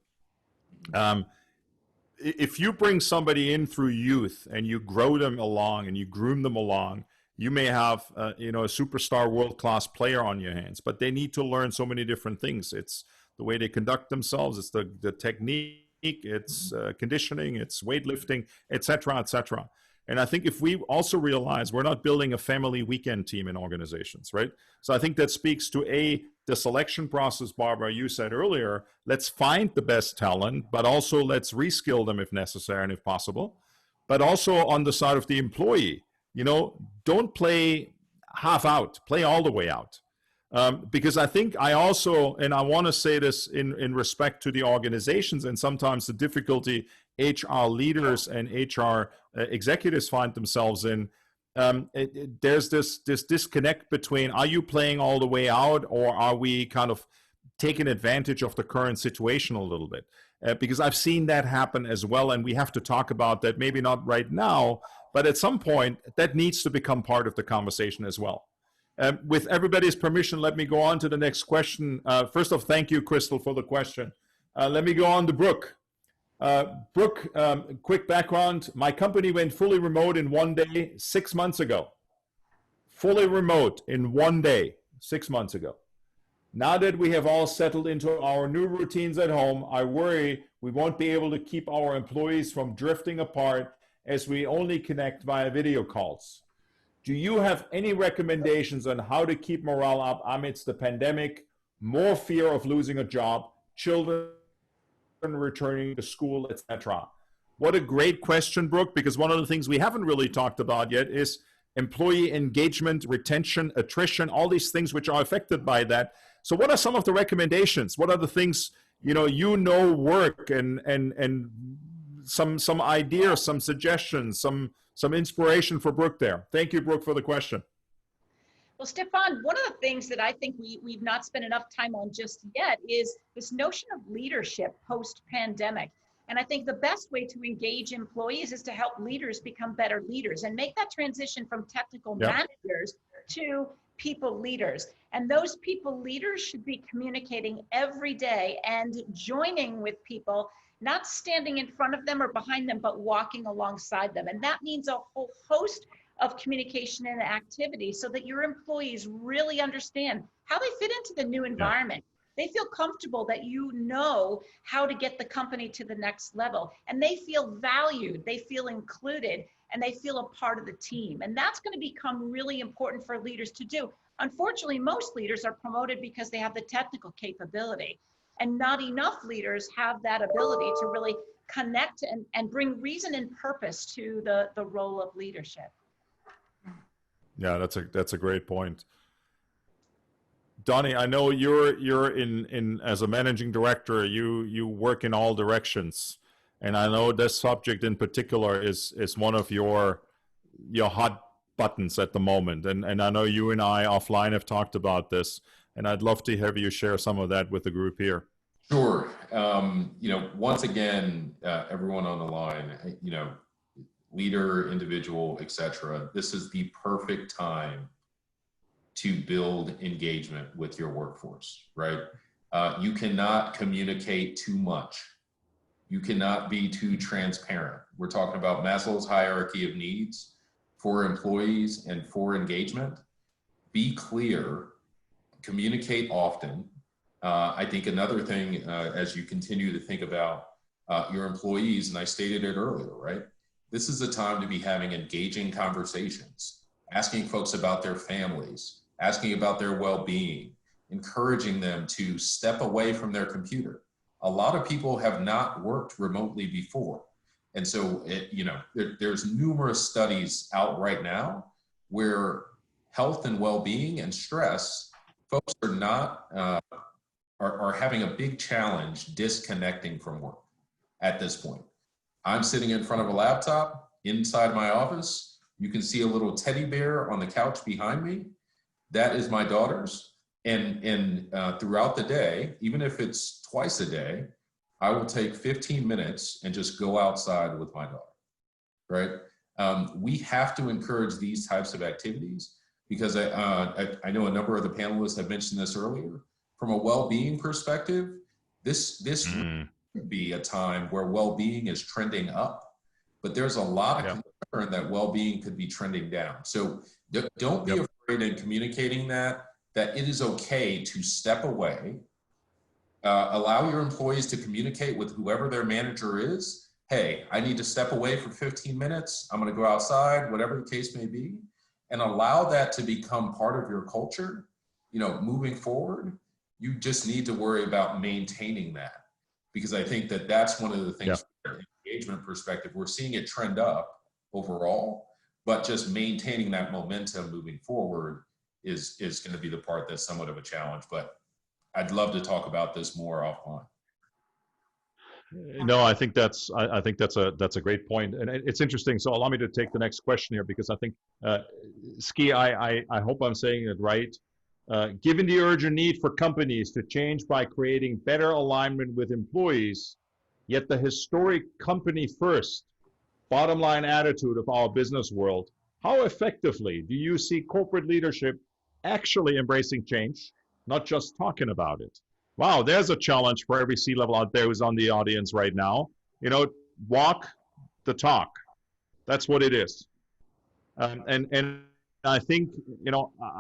If you bring somebody in through youth and you grow them along and you groom them along, you may have a superstar world-class player on your hands, but they need to learn so many different things. It's the way they conduct themselves, it's the technique, it's conditioning, it's weightlifting, et cetera, et cetera. And I think if we also realize we're not building a family weekend team in organizations, right? So I think that speaks to the selection process, Barbara, you said earlier, let's find the best talent, but also let's reskill them if necessary and if possible. But also on the side of the employee, don't play half out, play all the way out. Because I think I also, and I want to say this in respect to the organizations and sometimes the difficulty HR leaders and HR executives find themselves in, there's this disconnect between, are you playing all the way out, or are we kind of taking advantage of the current situation a little bit? Because I've seen that happen as well, and we have to talk about that, maybe not right now, but at some point that needs to become part of the conversation as well. With everybody's permission, let me go on to the next question. First off, thank you, Crystal, for the question. Let me go on to Brooke. Brooke, quick background. My company went fully remote in 1 day 6 months ago. Fully remote in 1 day 6 months ago. Now that we have all settled into our new routines at home, I worry we won't be able to keep our employees from drifting apart as we only connect via video calls. Do you have any recommendations on how to keep morale up amidst the pandemic, more fear of losing a job, children returning to school, etc.? What a great question, Brooke, because one of the things we haven't really talked about yet is employee engagement, retention, attrition, all these things which are affected by that. So what are some of the recommendations? What are the things work, and some ideas, some suggestions, some inspiration for Brooke there? Thank you, Brooke, for the question. Well, Stephan, one of the things that I think we've not spent enough time on just yet is this notion of leadership post-pandemic. And I think the best way to engage employees is to help leaders become better leaders and make that transition from technical managers to people leaders. And those people leaders should be communicating every day and joining with people, not standing in front of them or behind them, but walking alongside them. And that means a whole host of communication and activity so that your employees really understand how they fit into the new environment. They feel comfortable that you know how to get the company to the next level, and they feel valued, they feel included, and they feel a part of the team. And that's going to become really important for leaders to do. Unfortunately, most leaders are promoted because they have the technical capability, and not enough leaders have that ability to really connect and bring reason and purpose to the role of leadership. Yeah, that's a great point. Donnie, I know you're in as a managing director, you work in all directions, and I know this subject in particular is one of your hot buttons at the moment. And I know you and I offline have talked about this, and I'd love to have you share some of that with the group here. Sure. Once again, everyone on the line, leader, individual, etc. This is the perfect time to build engagement with your workforce, right? You cannot communicate too much. You cannot be too transparent. We're talking about Maslow's hierarchy of needs for employees and for engagement. Be clear, communicate often. I think another thing, as you continue to think about your employees, and I stated it earlier, right? This is a time to be having engaging conversations, asking folks about their families, asking about their well-being, encouraging them to step away from their computer. A lot of people have not worked remotely before. And so, there's numerous studies out right now where health and well-being and stress, folks are not, are having a big challenge disconnecting from work at this point. I'm sitting in front of a laptop inside my office. You can see a little teddy bear on the couch behind me. That is my daughter's. And throughout the day, even if it's twice a day, I will take 15 minutes and just go outside with my daughter, right? We have to encourage these types of activities because I know a number of the panelists have mentioned this earlier. From a well-being perspective, this could be a time where well-being is trending up, but there's a lot of concern that well-being could be trending down. So don't be afraid in communicating that it is okay to step away, allow your employees to communicate with whoever their manager is. Hey, I need to step away for 15 minutes. I'm going to go outside, whatever the case may be, and allow that to become part of your culture. Moving forward, you just need to worry about maintaining that, because I think that that's one of the things from an engagement perspective, we're seeing it trend up overall, but just maintaining that momentum moving forward is going to be the part that's somewhat of a challenge. But I'd love to talk about this more offline. No, I think that's a great point, and it's interesting. So allow me to take the next question here, because I think Ski, I hope I'm saying it right. Given the urgent need for companies to change by creating better alignment with employees, yet the historic company first bottom line attitude of our business world, how effectively do you see corporate leadership actually embracing change, not just talking about it? Wow, there's a challenge for every C-level out there who's on the audience right now. Walk the talk. That's what it is. And I think,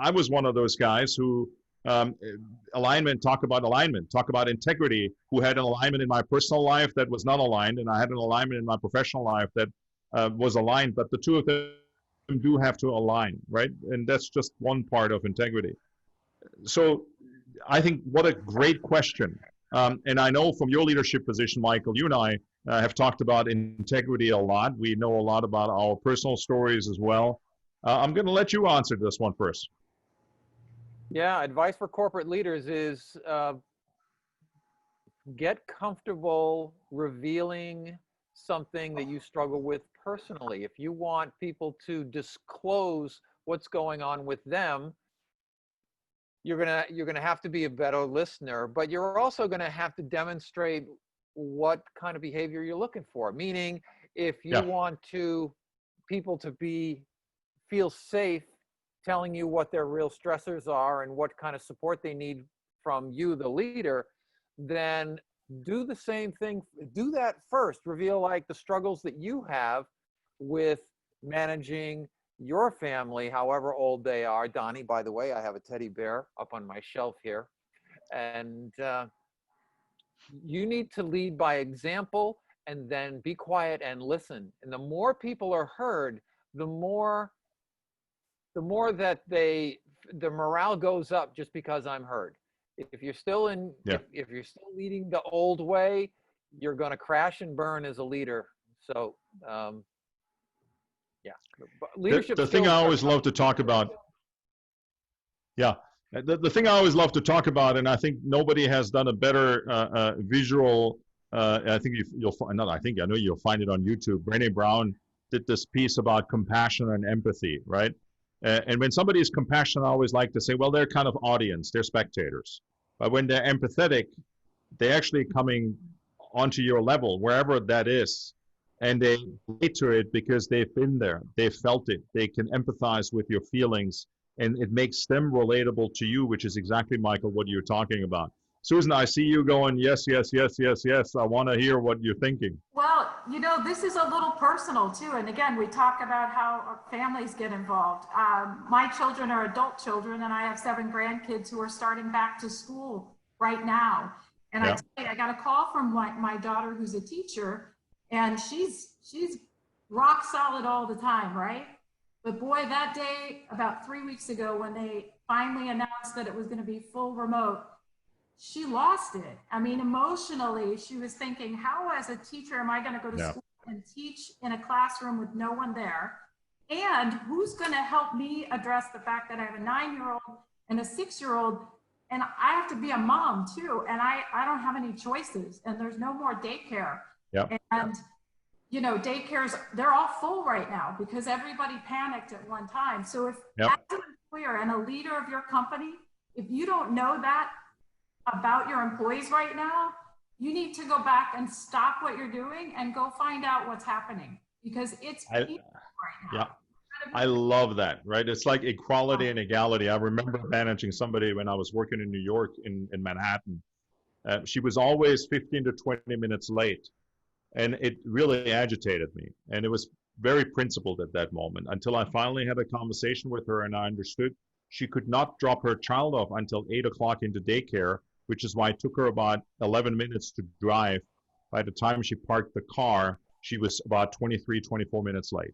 I was one of those guys who talk about integrity, who had an alignment in my personal life that was not aligned, and I had an alignment in my professional life that was aligned, but the two of them do have to align, right? And that's just one part of integrity. So I think what a great question. And I know from your leadership position, Michael, you and I have talked about integrity a lot. We know a lot about our personal stories as well. I'm going to let you answer this one first. Yeah, advice for corporate leaders is get comfortable revealing something that you struggle with personally. If you want people to disclose what's going on with them, you're gonna have to be a better listener, but you're also gonna have to demonstrate what kind of behavior you're looking for. Meaning, if you want people to feel safe telling you what their real stressors are and what kind of support they need from you, the leader, then do the same thing. Do that first. Reveal the struggles that you have with managing your family, however old they are. Donnie, by the way, I have a teddy bear up on my shelf here. And you need to lead by example and then be quiet and listen. And the more people are heard, the more that the morale goes up just because I'm heard. If you're still if you're still leading the old way, you're going to crash and burn as a leader. So, leadership. The thing I always love to talk about. The thing I always love to talk about, and I think nobody has done a better visual. I think you'll find. Not I think I know you'll find it on YouTube. Brené Brown did this piece about compassion and empathy, right? And when somebody is compassionate, I always like to say, well, they're kind of audience, they're spectators. But when they're empathetic, they're actually coming onto your level, wherever that is, and they relate to it because they've been there, they've felt it, they can empathize with your feelings, and it makes them relatable to you, which is exactly, Michael, what you're talking about. Susan, I see you going, yes, yes, yes, yes, yes. I want to hear what you're thinking. Well, you know, this is a little personal too. And again, we talk about how our families get involved. My children are adult children, and I have 7 grandkids who are starting back to school right now. And I tell you, I got a call from my daughter who's a teacher, and she's rock solid all the time, right? But boy, that day, about 3 weeks ago, when they finally announced that it was going to be full remote, she lost it. I mean, emotionally, she was thinking, how as a teacher am I going to go to school and teach in a classroom with no one there? And who's going to help me address the fact that I have a 9-year-old and a 6-year-old, and I have to be a mom too, and I don't have any choices, and there's no more daycare. And you know, daycares, they're all full right now because everybody panicked at one time. So if as an employer and a leader of your company, if you don't know that about your employees right now, you need to go back and stop what you're doing and go find out what's happening, because it's people right now. I love that, right? It's like equality and equality. I remember managing somebody when I was working in New York, in Manhattan. She was always 15 to 20 minutes late, and it really agitated me. And it was very principled at that moment, until I finally had a conversation with her and I understood she could not drop her child off until 8 o'clock into daycare, which is why it took her about 11 minutes to drive. By the time she parked the car, she was about 23, 24 minutes late.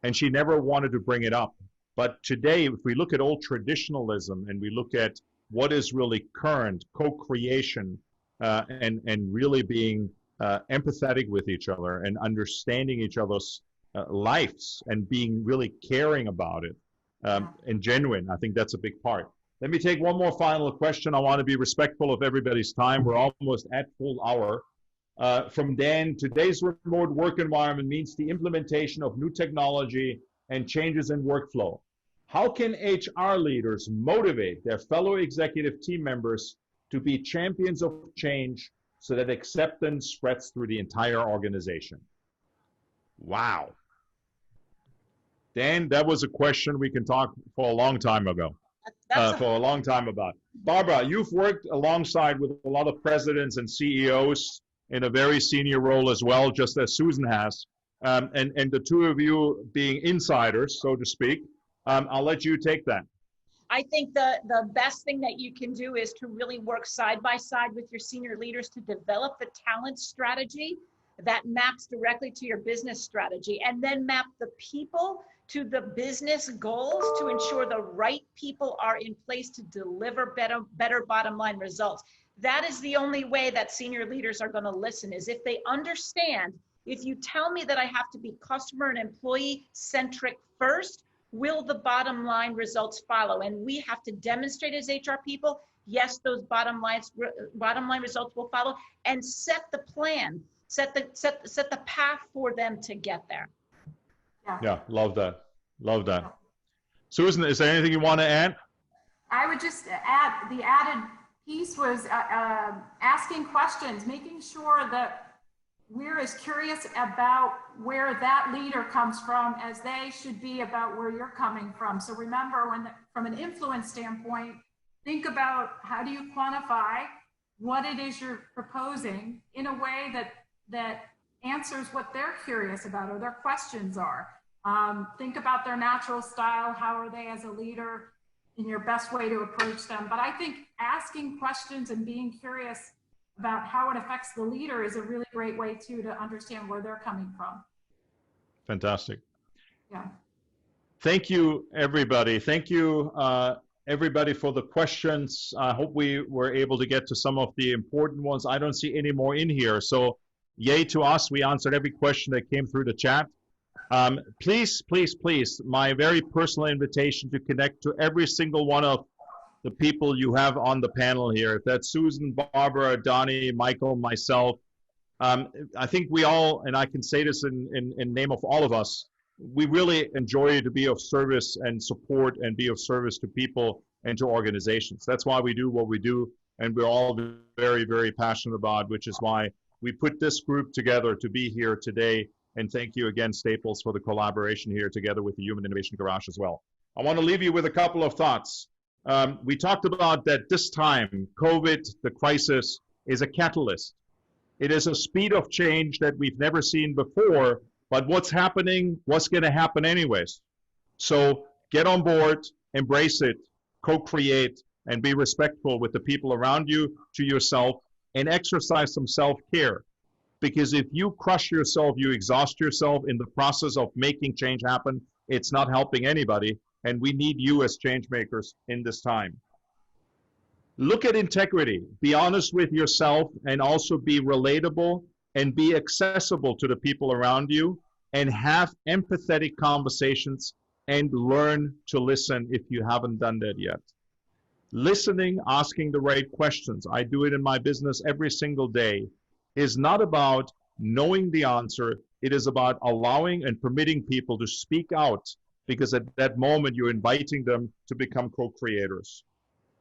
And she never wanted to bring it up. But today, if we look at old traditionalism and we look at what is really current, co-creation, and really being empathetic with each other and understanding each other's lives and being really caring about it and genuine, I think that's a big part. Let me take one more final question. I want to be respectful of everybody's time. We're almost at full hour. From Dan, today's remote work environment means the implementation of new technology and changes in workflow. How can HR leaders motivate their fellow executive team members to be champions of change so that acceptance spreads through the entire organization? Wow. Dan, that was a question we can talk for a long time ago. For a long time about. Barbara, you've worked alongside with a lot of presidents and CEOs in a very senior role as well, just as Susan has. And the two of you being insiders, so to speak, I'll let you take that. I think the best thing that you can do is to really work side by side with your senior leaders to develop the talent strategy that maps directly to your business strategy, and then map the people to the business goals to ensure the right people are in place to deliver better bottom line results. That is the only way that senior leaders are going to listen, is if they understand, if you tell me that I have to be customer and employee centric first, will the bottom line results follow? And we have to demonstrate as HR people, yes, those bottom line results will follow, and set the plan, set the path for them to get there. Yeah, love that. Love that. Susan, is there anything you want to add? I would just add, the added piece was asking questions, making sure that we're as curious about where that leader comes from as they should be about where you're coming from. So remember, from an influence standpoint, think about how do you quantify what it is you're proposing in a way that answers what they're curious about or their questions are. Think about their natural style. How are they as a leader, in your best way to approach them? But I think asking questions and being curious about how it affects the leader is a really great way too to understand where they're coming from. Fantastic. Yeah. Thank you, everybody. Thank you, everybody, for the questions. I hope we were able to get to some of the important ones. I don't see any more in here. So yay to us. We answered every question that came through the chat. Please, please, please, my very personal invitation to connect to every single one of the people you have on the panel here. If that's Susan, Barbara, Donnie, Michael, myself, I think we all, and I can say this in name of all of us, we really enjoy to be of service and support and be of service to people and to organizations. That's why we do what we do, and we're all very, very passionate about, which is why we put this group together to be here today. And thank you again, Staples, for the collaboration here together with the Human Innovation Garage as well. I want to leave you with a couple of thoughts. We talked about that this time, COVID, the crisis, is a catalyst. It is a speed of change that we've never seen before, but what's happening, what's going to happen anyways. So get on board, embrace it, co-create, and be respectful with the people around you, to yourself, and exercise some self-care. Because if you crush yourself, you exhaust yourself in the process of making change happen, it's not helping anybody, and we need you as change makers in this time. Look at integrity. Be honest with yourself, and also be relatable and be accessible to the people around you, and have empathetic conversations and learn to listen if you haven't done that yet. Listening, asking the right questions, I do it in my business every single day, is not about knowing the answer. It is about allowing and permitting people to speak out, because at that moment you're inviting them to become co-creators.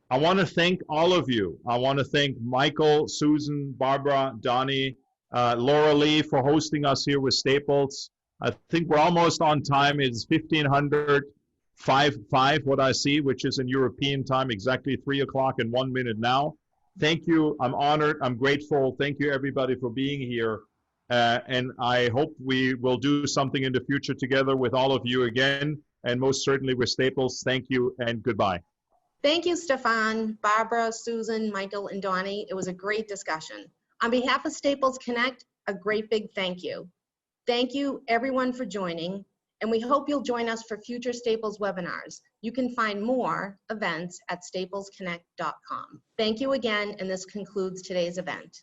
I want to thank all of you. I want to thank Michael, Susan, Barbara, Donnie, Loralee for hosting us here with Staples. I think we're almost on time. It's 15:05, what I see, which is in European time, exactly 3 o'clock and 1 minute now. Thank you. I'm honored. I'm grateful. Thank you, everybody, for being here. And I hope we will do something in the future together with all of you again, and most certainly with Staples. Thank you and goodbye. Thank you, Stephan, Barbara, Susan, Michael, and Donnie. It was a great discussion. On behalf of Staples Connect, a great big thank you. Thank you, everyone, for joining, and we hope you'll join us for future Staples webinars. You can find more events at staplesconnect.com. Thank you again, and this concludes today's event.